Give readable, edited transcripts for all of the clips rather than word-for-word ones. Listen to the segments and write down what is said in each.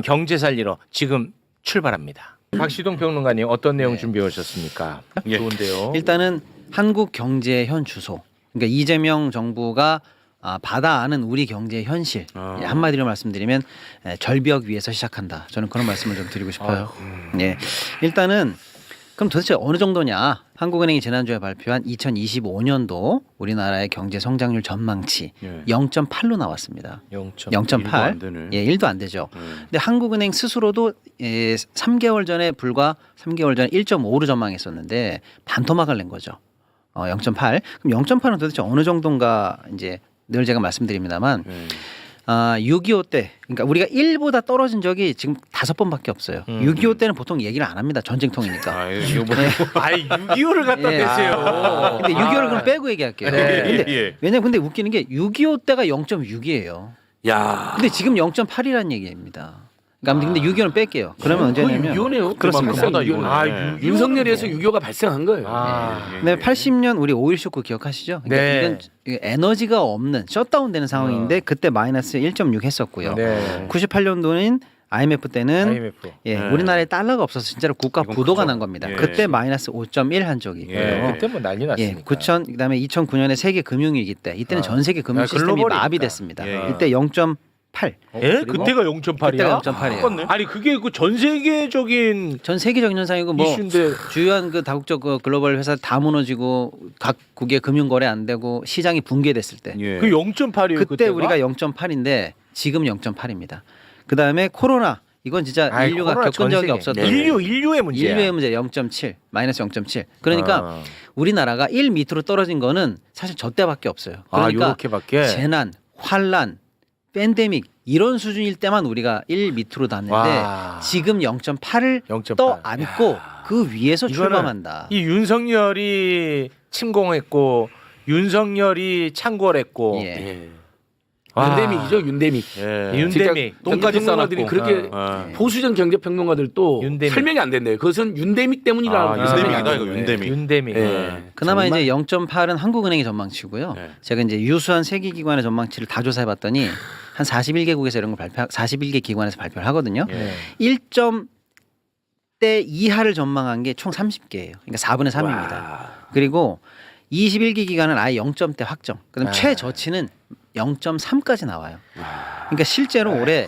경제 살리러 지금 출발합니다. 박시동 평론가님 어떤 내용 준비해 오셨습니까? 좋은데요. 일단은 한국 경제의 현 주소. 그러니까 이재명 정부가 받아 아는 우리 경제의 현실. 한마디로 말씀드리면 절벽 위에서 시작한다. 저는 그런 말씀을 좀 드리고 싶어요. 예. 일단은 그럼 도대체 어느 정도냐? 한국은행이 지난주에 발표한 2025년도 우리나라의 경제 성장률 전망치 0.8로 나왔습니다. 0.8. 예, 1도 안 되죠. 근데 한국은행 스스로도 3개월 전에 불과 3개월 전에 1.5로 전망했었는데 반토막을 낸 거죠. 0.8. 그럼 0.8은 도대체 어느 정도인가 이제 늘 제가 말씀드립니다만 6.25 때 그러니까 우리가 1보다 떨어진 적이 지금 5번밖에 없어요. 6.25 때는 보통 얘기를 안 합니다. 전쟁통이니까. 아이 6.25를 갖다 대세요. 근데 6.25를 그럼 빼고 얘기할게요. 근데 왜냐면 근데 웃기는 게 6.25 때가 0.6이에요. 야. 근데 지금 0.8이라는 얘기입니다. 그러니까 근데 6.25는 뺄게요. 그러면 언제냐면 6.25네요. 그렇습니다. 윤석열에서 6.25가 발생한 거예요. 네, 80년 우리 오일 쇼크 기억하시죠? 그러니까 네. 이건 에너지가 없는 셧다운되는 상황인데 그때 마이너스 1.6 했었고요. 네. 98년도는 IMF 때는 IMF. 우리나라에 달러가 없어서 진짜로 국가 부도가 난 겁니다. 그때 마이너스 5.1 한 적이 있고요. 그때 뭐 난리 났으니까. 9천 그다음에 2009년에 세계 금융위기 때 이때는 전 세계 금융 시스템이 글로벌이니까. 마비됐습니다. 이때 0.8. 예? 그때가 0.8이야? 그때가 0.8이에요. 아니 그게 그 전 세계적인 전 세계적인 현상이고 뭐 이슈인데 주요한 그 다국적 그 글로벌 회사 다 무너지고 각국의 금융 거래 안 되고 시장이 붕괴됐을 때 그 0.8이에요. 그때 그때가? 우리가 0.8인데 지금 0.8입니다. 그다음에 코로나 이건 진짜 아이, 인류가 코로나 겪은 전 적이 세계. 없었던 인류의 문제야. 인류의 문제 0.7 마이너스 0.7 그러니까 우리나라가 1 밑으로 떨어진 거는 사실 저 때밖에 없어요. 그러니까 요렇게밖에. 재난, 환란, 팬데믹 이런 수준일 때만 우리가 1 밑으로 닿는데 와. 지금 0.8을 0.8. 떠 안고 그 위에서 출범한다. 이 윤석열이 침공했고 윤석열이 창궐했고 예. 윤대믹이죠, 윤대믹. 윤대믹 돈까지 평론가들이 그렇게 보수적 경제 평론가들도 윤대믹. 설명이 안 된대요. 그것은 윤대믹 때문이라고 윤대믹이다 이거 윤대믹. 윤대믹. 그나마 정말? 이제 0.8은 한국은행의 전망치고요. 제가 이제 유수한 세계기관의 전망치를 다 조사해봤더니 한 41개국에서 이런 걸 41개 기관에서 발표를 하거든요. 1점대 이하를 전망한 게 총 30개예요. 그러니까 4분의 3입니다. 그리고 21개 기관은 아예 0점대 확정. 그다음 최저치는 0.3까지 나와요. 그러니까 실제로 올해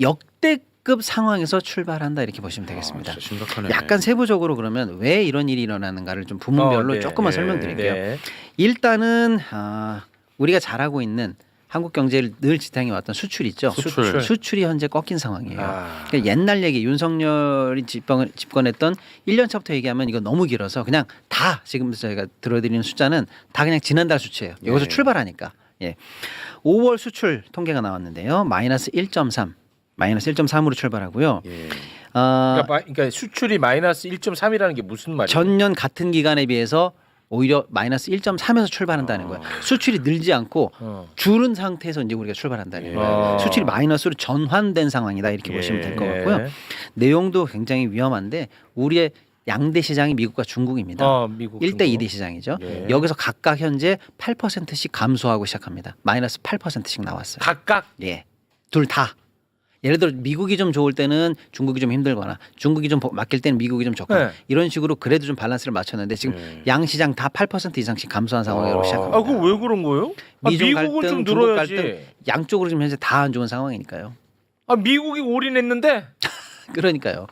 역대급 상황에서 출발한다 이렇게 보시면 되겠습니다. 심각하네. 약간 세부적으로 그러면 왜 이런 일이 일어나는가를 좀 부문별로 조금만 설명드릴게요. 네. 일단은 우리가 잘하고 있는 한국 경제를 늘 지탱해 왔던 수출 있죠. 수출이 현재 꺾인 상황이에요. 그러니까 옛날 얘기 윤석열이 집권했던 1년 차부터 얘기하면 이거 너무 길어서 그냥 다 지금 저희가 들어드리는 숫자는 다 그냥 지난달 수치예요. 여기서 출발하니까. 5월 수출 통계가 나왔는데요. 마이너스 1.3으로 출발하고요. 그러니까 수출이 마이너스 1.3이라는 게 무슨 말이에요? 전년 같은 기간에 비해서 오히려 마이너스 1.3에서 출발한다는 거예요. 수출이 늘지 않고 줄은 상태에서 이제 우리가 출발한다는 거예요. 수출이 마이너스로 전환된 상황이다 이렇게 보시면 될 것 같고요. 내용도 굉장히 위험한데 우리의 양대 시장이 미국과 중국입니다. 미국, 1대 중국. 2대 시장이죠. 여기서 각각 현재 8%씩 감소하고 시작합니다. 마이너스 8%씩 나왔어요. 각각 예, 둘 다. 예를 들어 미국이 좀 좋을 때는 중국이 좀 힘들거나 중국이 좀 맡길 때는 미국이 좀 좋거나 이런 식으로 그래도 좀 밸런스를 맞췄는데 지금 양 시장 다 8% 이상씩 감소한 상황으로 시작합니다. 그럼 왜 그런 거예요? 미중 미국은 갈등, 좀 중국 늘어야지. 갈등 양쪽으로 지금 현재 다 안 좋은 상황이니까요. 미국이 올인했는데. 그러니까요.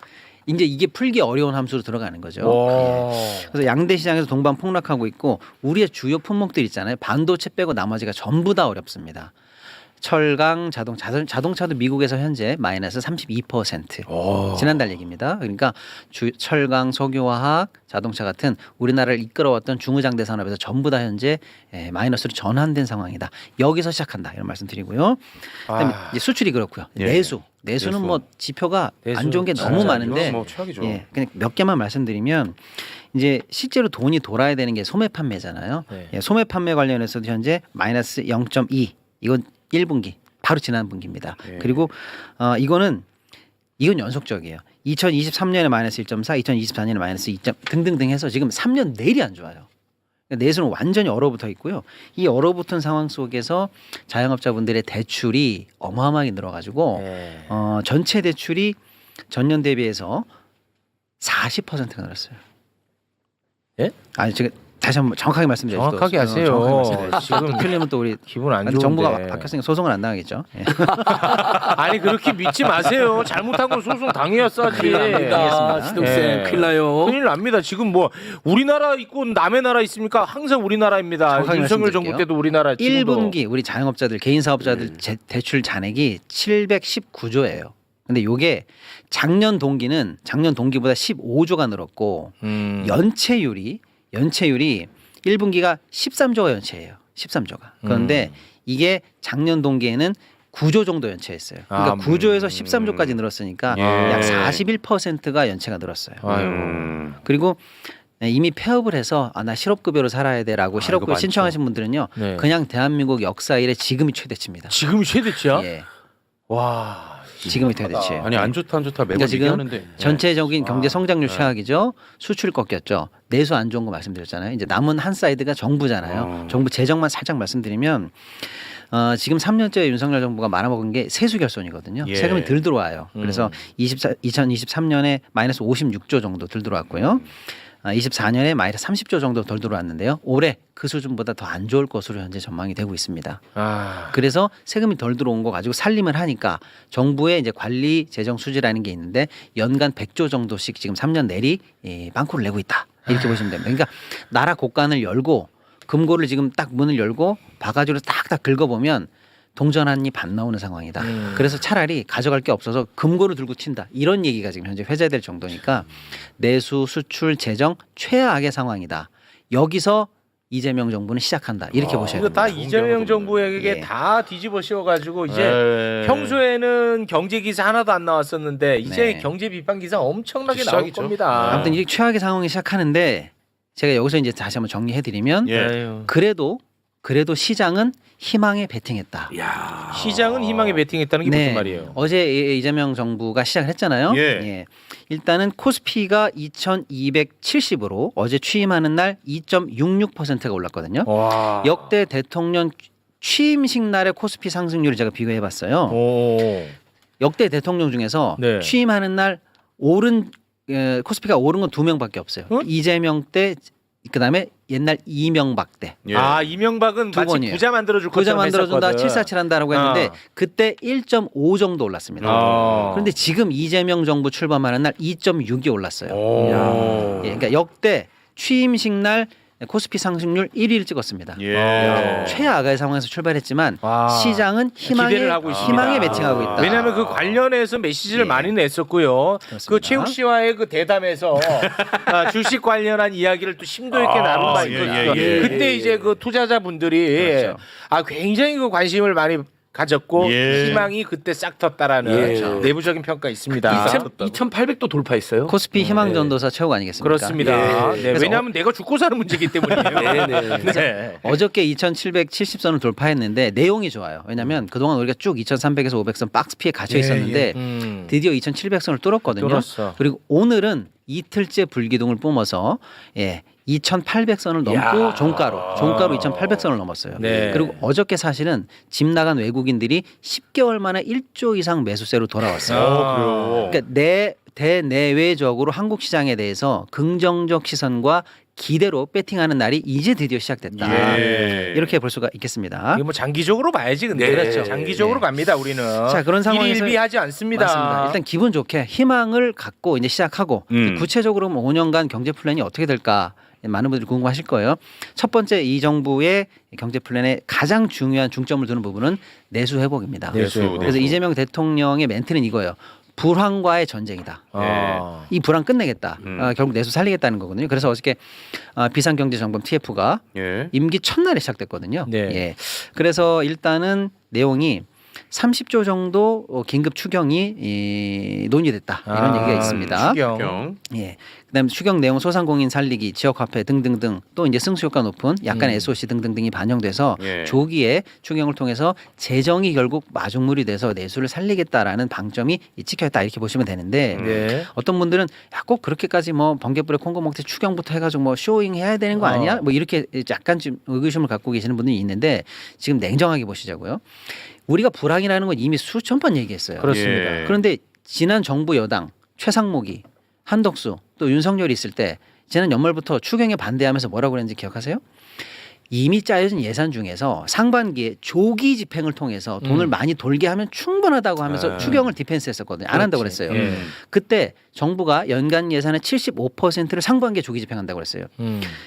이제 이게 풀기 어려운 함수로 들어가는 거죠. 예. 그래서 양대 시장에서 동반 폭락하고 있고 우리의 주요 품목들 있잖아요. 반도체 빼고 나머지가 전부 다 어렵습니다. 철강, 자동차도 미국에서 현재 마이너스 32%. 지난달 얘기입니다. 그러니까 철강, 석유화학, 자동차 같은 우리나라를 이끌어왔던 중후장대 산업에서 전부 다 현재 마이너스로 전환된 상황이다. 여기서 시작한다 이런 말씀드리고요. 그다음에 이제 수출이 그렇고요. 내수는 뭐 지표가 안 좋은 게 너무 많은데 뭐 최악이죠. 그냥 몇 개만 말씀드리면 이제 실제로 돈이 돌아야 되는 게 소매 판매잖아요. 소매 판매 관련해서도 현재 마이너스 0.2 이건 1분기 바로 지난 분기입니다. 그리고 이건 연속적이에요. 2023년에 마이너스 1.4, 2024년에 마이너스 2. 등등등 해서 지금 3년 내리 안 좋아요. 내수는 완전히 얼어붙어 있고요. 이 얼어붙은 상황 속에서 자영업자분들의 대출이 어마어마하게 늘어가지고 네. 전체 대출이 전년 대비해서 40%가 늘었어요. 예? 아니 제가 다시 한번 정확하게 말씀드려요. 정확하게 하세요. 지금 틀리면 또 우리 기분 안 아니, 좋은데. 정부가 바뀌었으니까 소송을 안 당하겠죠. 예. 아니 그렇게 믿지 마세요. 잘못한 건 소송 당해야 싸지. 큰일 납니다. 알겠습니다. 시동생 예. 큰일 나요. 큰일 납니다. 지금 뭐 우리나라 있고 남의 나라 있습니까? 항상 우리나라입니다. 정확하게 윤석열 말씀드릴게요. 정부 때도 우리나라 지금도. 1분기 우리 자영업자들 개인 사업자들 대출 잔액이 719조예요. 근데 요게 작년 동기보다 15조가 늘었고 연체율이 1분기가 13조가 연체예요. 13조가. 그런데 이게 작년 동기에는 9조 정도 연체했어요. 그러니까 9조에서 13조까지 늘었으니까 예. 약 41%가 연체가 늘었어요. 아유. 그리고 이미 폐업을 해서 나 실업급여로 살아야 돼라고 실업급여 많죠. 신청하신 분들은요. 네. 그냥 대한민국 역사 이래 지금이 최대치입니다. 지금이 최대치야? 예. 와. 지금이 최대치예요. 아니 안 좋다 매번 그러니까 지금 얘기하는데 전체적인 경제 성장률 최악이죠. 수출 꺾였죠. 내수 안 좋은 거 말씀드렸잖아요. 이제 남은 한 사이드가 정부잖아요. 정부 재정만 살짝 말씀드리면 지금 3년째 윤석열 정부가 말아먹은 게 세수 결손이거든요. 예. 세금이 덜 들어와요. 그래서 2023년에 마이너스 56조 정도 덜 들어왔고요. 24년에 마이너스 30조 정도 덜 들어왔는데요. 올해 그 수준보다 더 안 좋을 것으로 현재 전망이 되고 있습니다. 아. 그래서 세금이 덜 들어온 거 가지고 살림을 하니까 정부의 이제 관리 재정 수지라는 게 있는데 연간 100조 정도씩 지금 3년 내리 빵꾸를 내고 있다. 이렇게 보시면 됩니다. 그러니까 나라 곳간을 열고 금고를 지금 딱 문을 열고 바가지로 딱딱 긁어보면 동전 한 입 안 나오는 상황이다. 그래서 차라리 가져갈 게 없어서 금고를 들고 튄다. 이런 얘기가 지금 현재 회자될 정도니까 내수, 수출, 재정 최악의 상황이다. 여기서 이재명 정부는 시작한다. 이렇게 보셔야 이거 됩니다. 다 이재명 정부에게 예. 다 뒤집어 씌워가지고 이제 예. 평소에는 경제 기사 하나도 안 나왔었는데 이제 네. 경제 비판 기사 엄청나게 나올 시작이죠. 겁니다. 아무튼 이게 최악의 상황이 시작하는데 제가 여기서 이제 다시 한번 정리해드리면 예. 아유. 그래도 시장은 희망에 베팅했다. 야. 시장은 희망에 베팅했다는 게 무슨 말이에요? 어제 이재명 정부가 시작을 했잖아요. 예. 일단은 코스피가 2,270으로 어제 취임하는 날 2.66%가 올랐거든요. 와. 역대 대통령 취임식 날의 코스피 상승률을 제가 비교해봤어요. 오. 역대 대통령 중에서 네. 취임하는 날 코스피가 오른 건 2명밖에 없어요. 어? 이재명 때 그다음에 옛날 이명박 때. 예. 아 이명박은 두 마치 번이에요. 부자 만들어줄 부자 것처럼 만들어준다, 했었거든. 747 한다라고 했는데 그때 1.5 정도 올랐습니다. 그런데 지금 이재명 정부 출범하는 날 2.6이 올랐어요. 오. 예, 그러니까 역대 취임식 날 코스피 상승률 1위를 찍었습니다. 예. 최악의 상황에서 출발했지만 와. 시장은 기대를 하고 있습니다. 희망에 매칭하고 있다. 왜냐하면 그 관련해서 메시지를 예. 많이 냈었고요. 그렇습니다. 그 최욱 씨와의 그 대담에서 주식 관련한 이야기를 또 심도 있게 나눈 바 있거든요. 예, 예, 예. 그때 이제 그 투자자분들이 그렇죠. 굉장히 그 관심을 많이 가졌고 예. 희망이 그때 싹 텄다라는 예. 내부적인 평가 있습니다. 2,800도 돌파했어요. 코스피 희망전도사 최욱 아니겠습니까? 그렇습니다. 예. 네, 왜냐하면 내가 죽고 사는 문제이기 때문이에요. 네. 네. 어저께 2,770선을 돌파했는데 내용이 좋아요. 왜냐하면 그동안 우리가 쭉 2,300에서 500선 박스 피에 갇혀 있었는데 드디어 2,700선을 뚫었거든요. 뚫었어. 그리고 오늘은 이틀째 불기둥을 뿜어서 2,800선을 넘고 이야. 종가로 2,800선을 넘었어요. 네. 그리고 어저께 사실은 집 나간 외국인들이 10개월 만에 1조 이상 매수세로 돌아왔어요. 그러니까 대내외적으로 한국 시장에 대해서 긍정적 시선과 기대로 배팅하는 날이 이제 드디어 시작됐다. 예. 이렇게 볼 수가 있겠습니다. 이게 뭐 장기적으로 봐야지 근데 네. 그렇죠. 장기적으로 네. 갑니다 우리는. 자, 그런 상황에서 일일비하지 않습니다. 맞습니다. 일단 기분 좋게 희망을 갖고 이제 시작하고 구체적으로 5년간 경제 플랜이 어떻게 될까 많은 분들이 궁금하실 거예요. 첫 번째 이 정부의 경제 플랜의 가장 중요한 중점을 두는 부분은 내수 회복입니다. 내수 회복. 그래서 이재명 대통령의 멘트는 이거예요. 불황과의 전쟁이다. 아. 이 불황 끝내겠다. 결국 내수 살리겠다는 거거든요. 그래서 어저께 비상경제정범 TF가 예. 임기 첫날에 시작됐거든요. 네. 예. 그래서 일단은 내용이 30조 정도 긴급 추경이 논의됐다 이런 얘기가 있습니다. 추경. 예. 그다음에 추경 내용 소상공인 살리기, 지역화폐 등등등 또 이제 승수효과 높은 약간의 SOC 등등등이 반영돼서 예. 조기에 추경을 통해서 재정이 결국 마중물이 돼서 내수를 살리겠다라는 방점이 찍혀있다 이렇게 보시면 되는데 네. 어떤 분들은 야, 꼭 그렇게까지 뭐 번개불에 콩고 먹듯이 추경부터 해가지고 뭐 쇼잉 해야 되는 거 아니야? 뭐 이렇게 약간 좀 의구심을 갖고 계시는 분들이 있는데 지금 냉정하게 보시자고요. 우리가 불황이라는 건 이미 수천 번 얘기했어요. 그렇습니다. 예. 그런데 지난 정부 여당 최상목이 한덕수 또 윤석열이 있을 때 지난 연말부터 추경에 반대하면서 뭐라고 그랬는지 기억하세요? 이미 짜여진 예산 중에서 상반기에 조기 집행을 통해서 돈을 많이 돌게 하면 충분하다고 하면서 추경을 디펜스했었거든요. 안 한다고 그렇지. 그랬어요. 예. 그때 정부가 연간 예산의 75%를 상반기에 조기 집행한다고 그랬어요.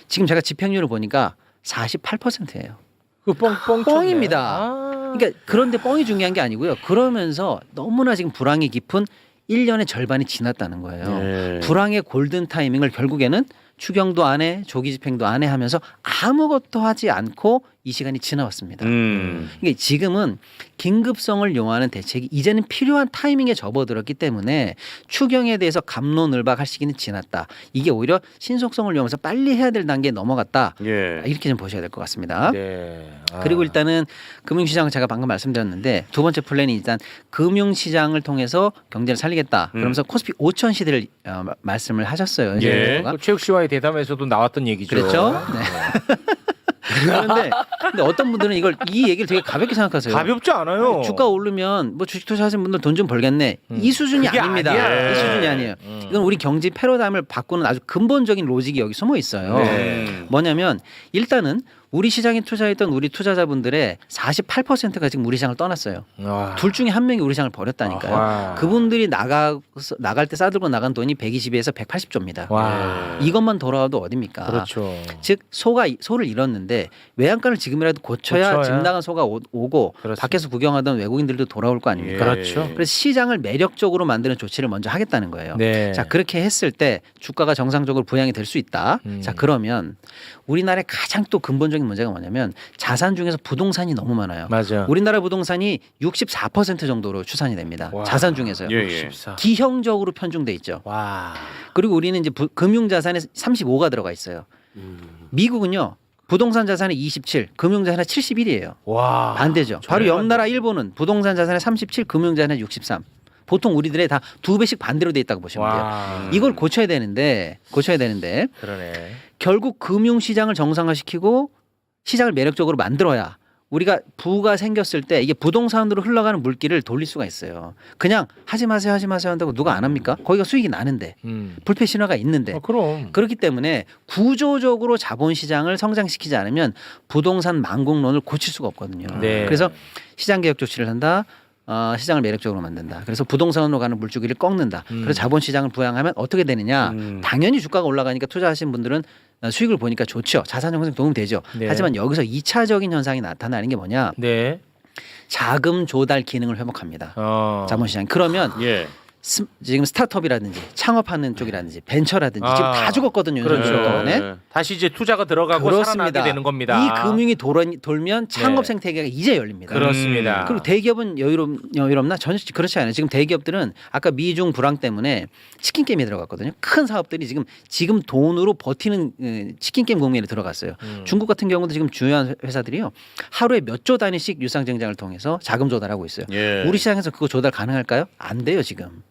지금 제가 집행률을 보니까 48%예요. 그 뻥 뻥입니다. 아. 그러니까 그런데 뻥이 중요한 게 아니고요. 그러면서 너무나 지금 불황이 깊은 1년의 절반이 지났다는 거예요. 예. 불황의 골든 타이밍을 결국에는 추경도 안 해, 조기 집행도 안 해 하면서 아무것도 하지 않고 이 시간이 지나왔습니다. 이게 지금은 긴급성을 요하는 대책이 이제는 필요한 타이밍에 접어들었기 때문에 추경에 대해서 갑론을박할 시기는 지났다. 이게 오히려 신속성을 요하면서 빨리 해야 될 단계에 넘어갔다. 예. 이렇게 좀 보셔야 될 것 같습니다. 네. 아. 그리고 일단은 금융시장은 제가 방금 말씀드렸는데 두 번째 플랜이 일단 금융시장을 통해서 경제를 살리겠다. 그러면서 코스피 5천 시대를 말씀을 하셨어요. 예. 정부가. 또 최욱 씨와의 대담에서도 나왔던 얘기죠. 그렇죠. 네. 그런데 근데 어떤 분들은 이 얘기를 되게 가볍게 생각하세요. 가볍지 않아요. 주가 오르면 뭐 주식 투자하시는 분들 돈 좀 벌겠네. 이 수준이 그게 아닙니다. 아니야. 이 수준이 아니에요. 이건 우리 경제 패러다임을 바꾸는 아주 근본적인 로직이 여기 숨어 있어요. 네. 뭐냐면 일단은 우리 시장에 투자했던 우리 투자자분들의 48%가 지금 우리 시장을 떠났어요. 와. 둘 중에 한 명이 우리 시장을 버렸다니까요. 와. 그분들이 나갈 때 싸들고 나간 돈이 120에서 180조입니다. 와. 이것만 돌아와도 어딥니까? 그렇죠. 즉 소를 잃었는데 외양간을 지금이라도 고쳐야 집 나간 소가 오고 그렇습니다. 밖에서 구경하던 외국인들도 돌아올 거 아닙니까? 그렇죠. 그래서 시장을 매력적으로 만드는 조치를 먼저 하겠다는 거예요. 네. 자 그렇게 했을 때 주가가 정상적으로 부양이 될 수 있다. 자 그러면 우리나라의 가장 또 근본적인 문제가 뭐냐면 자산 중에서 부동산이 너무 많아요. 맞아. 우리나라 부동산이 64% 정도로 추산이 됩니다. 와. 자산 중에서요. 예, 예. 64. 기형적으로 편중돼 있죠. 와. 그리고 우리는 이제 금융 자산에 35가 들어가 있어요. 미국은요. 부동산 자산의 27, 금융 자산의 71이에요. 와. 반대죠. 바로 옆 나라 일본은 부동산 자산의 37, 금융 자산의 63. 보통 우리들의 다 두 배씩 반대로 돼 있다고 보시면 돼요. 와. 이걸 고쳐야 되는데 그러네. 결국 금융 시장을 정상화시키고 시장을 매력적으로 만들어야 우리가 부가 생겼을 때 이게 부동산으로 흘러가는 물길을 돌릴 수가 있어요. 그냥 하지 마세요 한다고 누가 안 합니까? 거기가 수익이 나는데 불패 신화가 있는데 그럼. 그렇기 때문에 구조적으로 자본시장을 성장시키지 않으면 부동산 망국론을 고칠 수가 없거든요. 네. 그래서 시장개혁 조치를 한다. 시장을 매력적으로 만든다. 그래서 부동산으로 가는 물줄기를 꺾는다. 그래서 자본시장을 부양하면 어떻게 되느냐. 당연히 주가가 올라가니까 투자하신 분들은 수익을 보니까 좋죠. 자산 형성 도움 되죠. 네. 하지만 여기서 2차적인 현상이 나타나는 게 뭐냐. 네. 자금 조달 기능을 회복합니다. 자본시장. 그러면 예. 지금 스타트업이라든지 창업하는 쪽이라든지 벤처라든지 지금 다 죽었거든요. 그렇죠. 동안에. 다시 이제 투자가 들어가고 살아나게 되는 겁니다. 이 금융이 돌면 창업 네. 생태계가 이제 열립니다. 그렇습니다. 그리고 대기업은 여유롭나? 전혀 그렇지 않아요. 지금 대기업들은 아까 미중 불황 때문에 치킨 게임에 들어갔거든요. 큰 사업들이 지금 돈으로 버티는 치킨 게임 국면에 들어갔어요. 중국 같은 경우도 지금 중요한 회사들이요. 하루에 몇 조 단위씩 유상증자를 통해서 자금 조달하고 있어요. 예. 우리 시장에서 그거 조달 가능할까요? 안 돼요, 지금.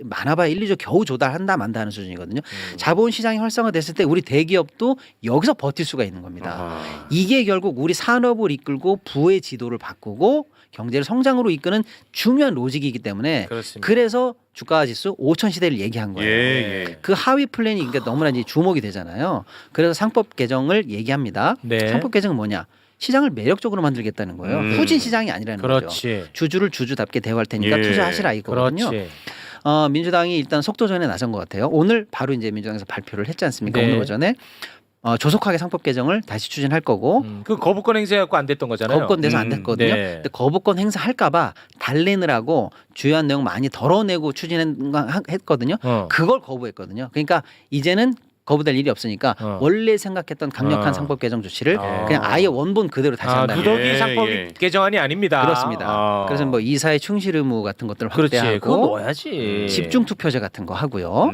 많아봐야 1, 2조 겨우 조달한다 만다 하는 수준이거든요. 자본시장이 활성화됐을 때 우리 대기업도 여기서 버틸 수가 있는 겁니다. 이게 결국 우리 산업을 이끌고 부의 지도를 바꾸고 경제를 성장으로 이끄는 중요한 로직이기 때문에 그렇습니다. 그래서 주가 지수 5천 시대를 얘기한 거예요. 예. 그 하위 플랜이 그러니까 너무나 이제 주목이 되잖아요. 그래서 상법 개정을 얘기합니다. 네. 상법 개정은 뭐냐? 시장을 매력적으로 만들겠다는 거예요. 후진 시장이 아니라는 그렇지. 거죠. 주주를 주주답게 대우할 테니까 예. 투자하시라 이거거든요. 그렇지. 민주당이 일단 속도전에 나선 것 같아요. 오늘 바로 이제 민주당에서 발표를 했지 않습니까? 네. 오늘 오전에 조속하게 상법 개정을 다시 추진할 거고 그 거부권 행사해갖고 안 됐던 거잖아요. 거부권 내서 안 됐거든요. 네. 근데 거부권 행사할까봐 달래느라고 주요한 내용 많이 덜어내고 추진했거든요. 그걸 거부했거든요. 그러니까 이제는 거부될 일이 없으니까 원래 생각했던 강력한 상법 개정 조치를 그냥 아예 원본 그대로 다시 한다. 누더기 상법 개정안이 아닙니다. 그렇습니다. 그래서 뭐 이사의 충실 의무 같은 것들을 그렇지. 그거 확대하고 넣어야지. 집중 투표제 같은 거 하고요.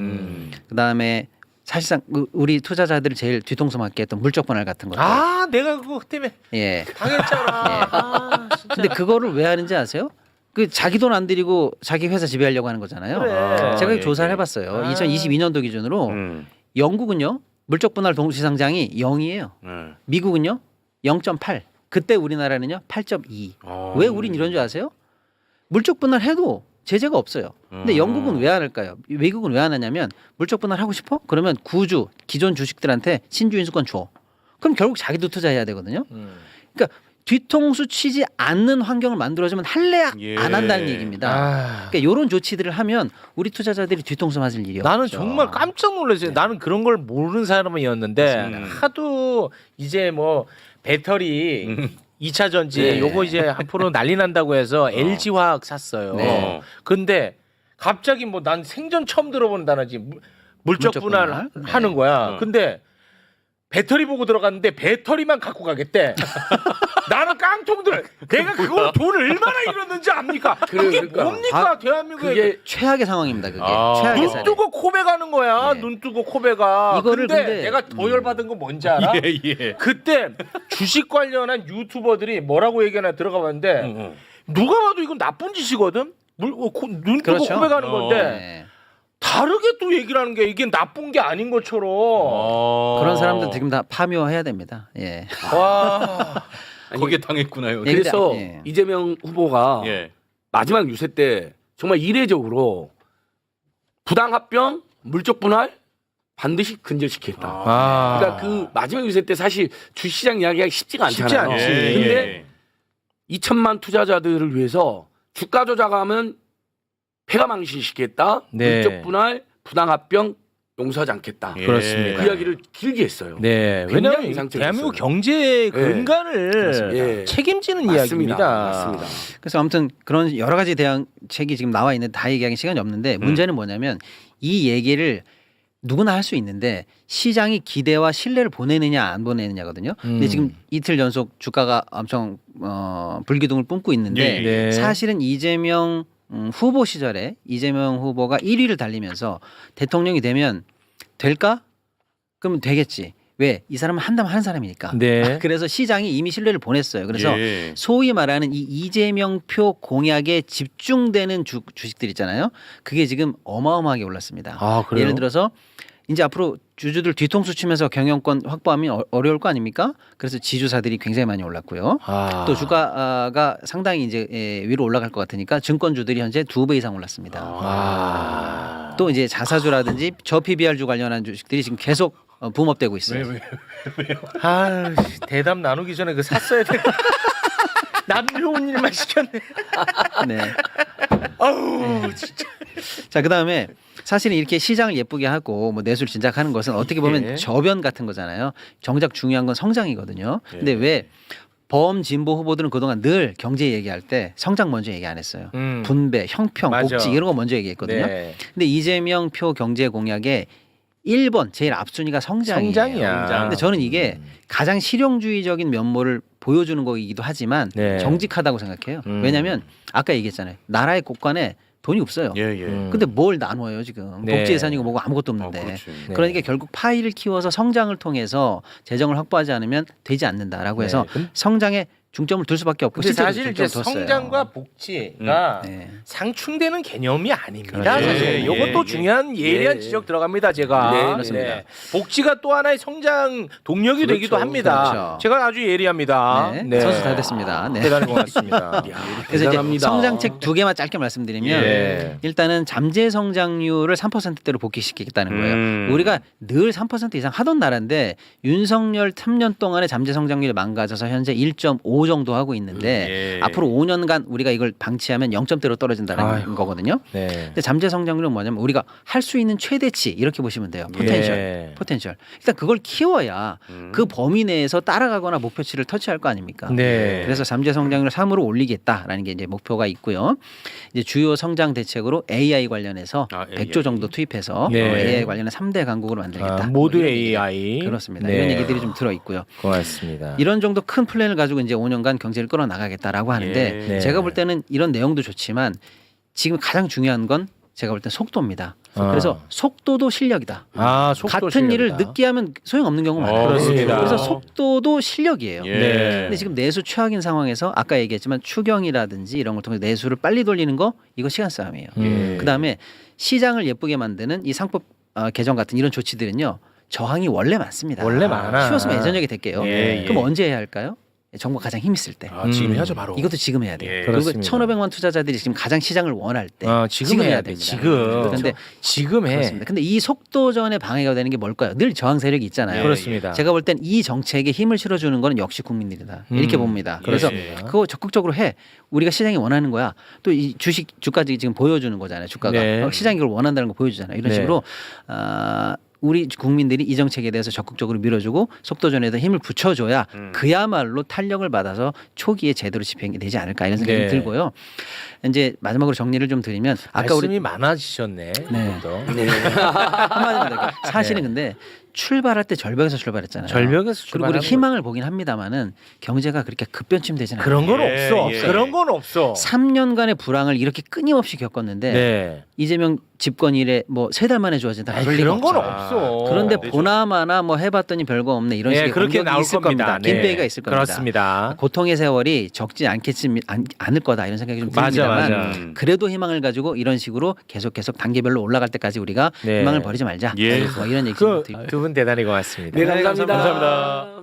그다음에 사실상 우리 투자자들을 제일 뒤통수 맞게 했던 물적 분할 같은 것들. 내가 그거 때문에 예. 당했잖아. 진짜. 근데 그거를 왜 하는지 아세요? 그 자기 돈 안 들이고 자기 회사 지배하려고 하는 거잖아요. 그래. 제가 조사를 해봤어요. 2022년도 기준으로 영국은요 물적 분할 동시 상장이 0이에요. 미국은요 0.8. 그때 우리나라는요 8.2. 왜 우린 이런 줄 아세요? 물적 분할 해도 제재가 없어요. 근데 영국은 왜 안 할까요? 외국은 왜 안 하냐면 물적 분할 하고 싶어? 그러면 구주 기존 주식들한테 신주인수권 줘. 그럼 결국 자기도 투자해야 되거든요. 그러니까 뒤통수 치지 않는 환경을 만들어주면 할래 안 한다는 얘기입니다. 그러니까 이런 조치들을 하면 우리 투자자들이 뒤통수 맞을 일이 없죠. 나는 정말 깜짝 놀랐어요. 나는 그런 걸 모르는 사람이었는데 하도 이제 뭐 배터리 2차 전지 요거 이제 앞으로 난리 난다고 해서 LG 화학 샀어요. 네. 근데 갑자기 뭐 난 생전 처음 들어보는 단어지 물적 분할 하는 거야. 근데 배터리 보고 들어갔는데 배터리만 갖고 가겠대. 나는 깡통 들어. 내가 그걸 돈을 얼마나 잃었는지 압니까? 그게 그러니까. 뭡니까 대한민국에. 그게 최악의 상황입니다. 그게 최악의 눈 사례. 뜨고 코베 가는 거야. 네. 눈 뜨고 코베가. 이거를 근데 근데- 내가 더 열받은 건 뭔지 알아? 그때 주식 관련한 유튜버들이 뭐라고 얘기하나 들어가 봤는데 누가 봐도 이건 나쁜 짓이거든. 눈 뜨고 그렇죠. 코베 가는 건데 네. 다르게 또 얘기를 하는 게 이게 나쁜 게 아닌 것처럼. 그런 사람들 지금 다 파묘해야 됩니다. 예. 와. 거기에 당했구나요. 예. 그래서 예. 이재명 후보가 예. 마지막 유세 때 정말 이례적으로 부당합병, 물적 분할 반드시 근절시키겠다. 그러니까 그 마지막 유세 때 사실 주시장 이야기가 쉽지가 않잖아요. 쉽지 않지. 근데 2천만 투자자들을 위해서 주가 조작하면 폐가 망신시키겠다. 네. 물적 분할, 부당합병 용서하지 않겠다. 예. 그렇습니다. 그 이야기를 길게 했어요. 네, 굉장히 왜냐하면 인상적이었어요. 대한민국 경제의 근간을 예. 책임지는 맞습니다. 이야기입니다. 맞습니다. 그래서 아무튼 그런 여러 가지 대응책이 지금 나와 있는데 다 얘기하기 시간이 없는데 문제는 뭐냐면 이 얘기를 누구나 할 수 있는데 시장이 기대와 신뢰를 보내느냐 안 보내느냐거든요. 근데 지금 이틀 연속 주가가 엄청 불기둥을 뿜고 있는데 네. 사실은 이재명 후보 시절에 이재명 후보가 1위를 달리면서 대통령이 되면 될까? 그러면 되겠지. 왜? 이 사람은 한다면 하는 사람이니까. 네. 그래서 시장이 이미 신뢰를 보냈어요. 그래서 예. 소위 말하는 이 이재명 표 공약에 집중되는 주식들 있잖아요. 그게 지금 어마어마하게 올랐습니다. 아, 그래요? 예를 들어서 이제 앞으로 주주들 뒤통수 치면서 경영권 확보하면 어려울 거 아닙니까? 그래서 지주사들이 굉장히 많이 올랐고요. 또 주가가 상당히 이제 위로 올라갈 것 같으니까 증권주들이 현재 2배 이상 올랐습니다. 또 이제 자사주라든지 저PBR주 관련한 주식들이 지금 계속 붐업되고 있어요. 아, 대답 나누기 전에 그 샀어야 돼. 남 좋은 일만 시켰네. 네. 아우, 진짜. 자, 그다음에 사실은 이렇게 시장을 예쁘게 하고 뭐 내수를 진작하는 것은 어떻게 보면 예. 저변 같은 거잖아요. 정작 중요한 건 성장이거든요. 근데 왜 범진보 후보들은 그동안 늘 경제 얘기할 때 성장 먼저 얘기 안 했어요. 분배, 형평, 맞아. 복지 이런 거 먼저 얘기했거든요. 네. 근데 이재명 표 경제 공약에 1번 제일 앞순위가 성장이에요. 성장이야. 근데 저는 이게 가장 실용주의적인 면모를 보여주는 거이기도 하지만 네. 정직하다고 생각해요. 왜냐하면 아까 얘기했잖아요. 나라의 곳간에 돈이 없어요. 예, 예. 근데 뭘 나눠요 지금. 네. 복지 예산이고 뭐고 아무것도 없는데. 그렇지. 네. 그러니까 결국 파이를 키워서 성장을 통해서 재정을 확보하지 않으면 되지 않는다라고 해서 네. 성장에 중점을 둘 수밖에 없고 근데 실제로 사실 이제 중점을 뒀어요. 성장과 복지가 네. 상충되는 개념이 아닙니다. 그렇죠. 사실 예, 이것도 예, 중요한 예리한 예. 지적 들어갑니다. 제가 네, 그렇습니다. 복지가 또 하나의 성장 동력이 그렇죠. 되기도 합니다. 그렇죠. 제가 아주 예리합니다. 네. 선수 다 됐습니다. 네. 대단히 고맙습니다. 그래서 이제 대단합니다. 성장책 2개만 짧게 말씀드리면 예. 일단은 잠재 성장률을 3%대로 복귀시키겠다는 거예요. 우리가 늘 3% 이상 하던 나라인데 윤석열 3년 동안의 잠재 성장률이 망가져서 현재 5 정도 하고 있는데 예. 앞으로 5년간 우리가 이걸 방치하면 0점대로 떨어진다는 아이고. 거거든요. 네. 근데 잠재 성장률은 뭐냐면 우리가 할 수 있는 최대치 이렇게 보시면 돼요. 포텐셜. 예. 포텐셜. 일단 그걸 키워야 그 범위 내에서 따라가거나 목표치를 터치할 거 아닙니까? 네. 그래서 잠재 성장률을 3으로 올리겠다라는 게 이제 목표가 있고요. 이제 주요 성장 대책으로 AI 관련해서 AI. 100조 정도 투입해서 네. AI 관련한 3대 강국으로 만들겠다. 모두 뭐 이런 얘기. AI. 그렇습니다. 네. 이런 얘기들이 좀 들어 있고요. 고맙습니다. 이런 정도 큰 플랜을 가지고 이제 5년간 경제를 끌어나가겠다라고 하는데 예. 네. 제가 볼 때는 이런 내용도 좋지만 지금 가장 중요한 건 제가 볼 때 속도입니다. 그래서 속도도 실력이다. 속도 같은 실력이다. 일을 늦게 하면 소용없는 경우가 많아요. 그렇습니다. 그래서 속도도 실력이에요. 예. 네. 근데 지금 내수 최악인 상황에서 아까 얘기했지만 추경이라든지 이런 걸 통해 서 내수를 빨리 돌리는 거 이거 시간 싸움이에요. 그다음에 시장을 예쁘게 만드는 이 상법 개정 같은 이런 조치들은요. 저항이 원래 많습니다. 원래 많아. 쉬웠으면 예전 얘기 될게요. 예, 그럼 예. 언제 해야 할까요? 정부가 가장 힘 있을 때. 지금 해야죠 바로. 이것도 지금 해야 돼요. 예. 그리고 그렇습니다. 1,500만 투자자들이 지금 가장 시장을 원할 때 지금 해야 돼. 됩니다. 지금. 그런데 지금 해. 그렇습니다. 근데 이 속도전에 방해가 되는 게 뭘까요? 늘 저항 세력이 있잖아요. 예. 그렇습니다. 제가 볼 땐 이 정책에 힘을 실어주는 거는 역시 국민들이다. 이렇게 봅니다. 그래서 예. 그거 적극적으로 해. 우리가 시장이 원하는 거야. 또 이 주가지 지금 보여주는 거잖아요. 주가가 네. 시장이 그걸 원한다는 거 보여주잖아요. 이런 네. 식으로 우리 국민들이 이 정책에 대해서 적극적으로 밀어주고 속도전에도 힘을 붙여줘야 그야말로 탄력을 받아서 초기에 제대로 집행이 되지 않을까 이런 생각이 네. 들고요. 이제 마지막으로 정리를 좀 드리면 아까 우리 말씀이 많아지셨네. 네. 또. 한마디만 더 얘기해요. 사실은 근데 출발할 때 절벽에서 출발했잖아요. 절벽에서 그리고 우리 출발한 희망을 보긴 합니다만은 경제가 그렇게 급변침되지는 않아요. 그런 건 예, 없어. 예. 그런 건 없어. 3년간의 불황을 이렇게 끊임없이 겪었는데 네. 이재명 집권 이래 뭐 3달 만에 좋아진다. 아니, 그럴 리가 그런 건 없죠. 없어. 그런데 네, 보나마나 뭐 해봤더니 별거 없네 이런 예, 식의 그렇게 공격이 나올 있을 겁니다. 겁니다. 김배기가 있을 겁니다. 그렇습니다. 고통의 세월이 적지 않을 거다 이런 생각이 좀 맞아, 듭니다만 맞아. 그래도 희망을 가지고 이런 식으로 계속 단계별로 올라갈 때까지 우리가 네. 희망을 버리지 말자. 예. 뭐 이런 얘기 좀 그 드리고 두 분 대단히 고맙습니다. 네, 감사합니다. 감사합니다.